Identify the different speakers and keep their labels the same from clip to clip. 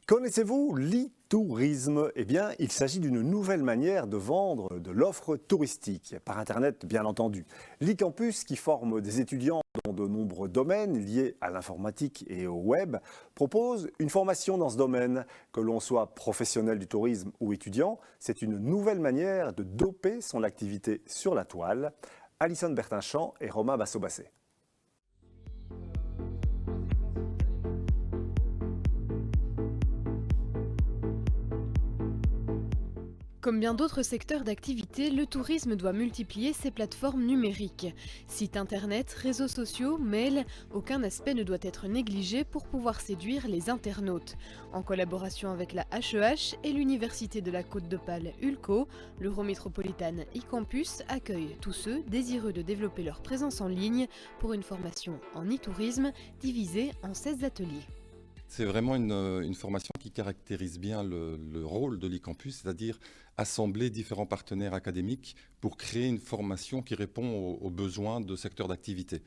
Speaker 1: Connaissez-vous l'e-tourisme? Eh bien, il s'agit d'une nouvelle manière de vendre de l'offre touristique, par Internet bien entendu. L'e-campus, qui forme des étudiants dans de nombreux domaines liés à l'informatique et au web, propose une formation dans ce domaine. Que l'on soit professionnel du tourisme ou étudiant, c'est une nouvelle manière de doper son activité sur la toile. Alison Bertinchamp et Romain Basso-Basset.
Speaker 2: Comme bien d'autres secteurs d'activité, le tourisme doit multiplier ses plateformes numériques. Sites internet, réseaux sociaux, mails, aucun aspect ne doit être négligé pour pouvoir séduire les internautes. En collaboration avec la HEH et l'Université de la Côte d'Opale ULCO, l'Eurométropolitane e-campus accueille tous ceux désireux de développer leur présence en ligne pour une formation en e-tourisme divisée en 16 ateliers.
Speaker 3: C'est vraiment une formation qui caractérise bien le rôle de l'e-campus, c'est-à-dire assembler différents partenaires académiques pour créer une formation qui répond aux besoins de secteurs d'activité.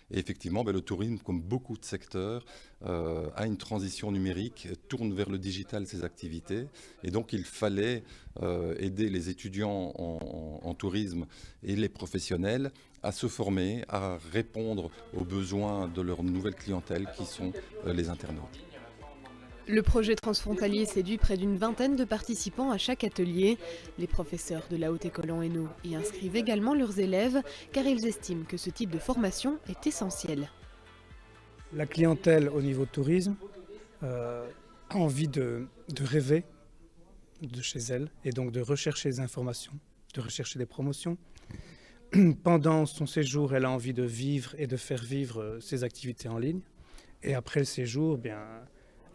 Speaker 3: Et effectivement, le tourisme, comme beaucoup de secteurs, a une transition numérique, tourne vers le digital ses activités. Et donc, il fallait aider les étudiants en tourisme et les professionnels à se former, à répondre aux besoins de leur nouvelle clientèle qui sont les internautes.
Speaker 2: Le projet transfrontalier séduit près d'une vingtaine de participants à chaque atelier. Les professeurs de la Haute École en Hainaut y inscrivent également leurs élèves car ils estiment que ce type de formation est essentiel.
Speaker 4: La clientèle au niveau tourisme a envie de rêver de chez elle et donc de rechercher des informations, de rechercher des promotions. Pendant son séjour, elle a envie de vivre et de faire vivre ses activités en ligne. Et après le séjour,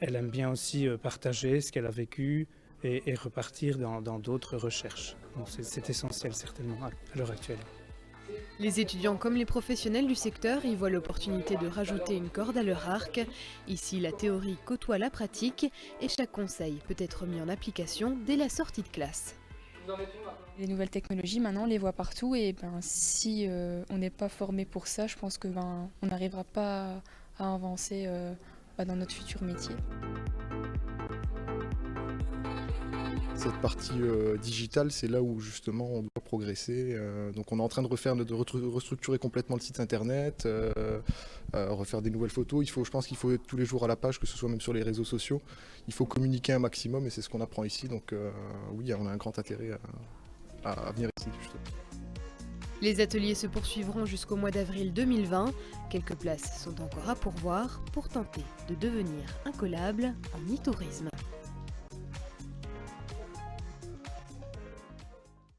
Speaker 4: elle aime bien aussi partager ce qu'elle a vécu et repartir dans d'autres recherches. Donc c'est essentiel certainement à l'heure actuelle.
Speaker 2: Les étudiants comme les professionnels du secteur y voient l'opportunité de rajouter une corde à leur arc. Ici, la théorie côtoie la pratique et chaque conseil peut être mis en application dès la sortie de classe.
Speaker 5: Les nouvelles technologies, maintenant, on les voit partout et si on n'est pas formé pour ça, je pense que on n'arrivera pas à avancer dans notre futur métier.
Speaker 6: Cette partie digitale, c'est là où justement on doit progresser. Donc on est en train de restructurer complètement le site internet, refaire des nouvelles photos. Je pense qu'il faut être tous les jours à la page, que ce soit même sur les réseaux sociaux. Il faut communiquer un maximum et c'est ce qu'on apprend ici. Donc oui, on a un grand intérêt à venir ici justement.
Speaker 2: Les ateliers se poursuivront jusqu'au mois d'avril 2020. Quelques places sont encore à pourvoir pour tenter de devenir incollable en e-tourisme.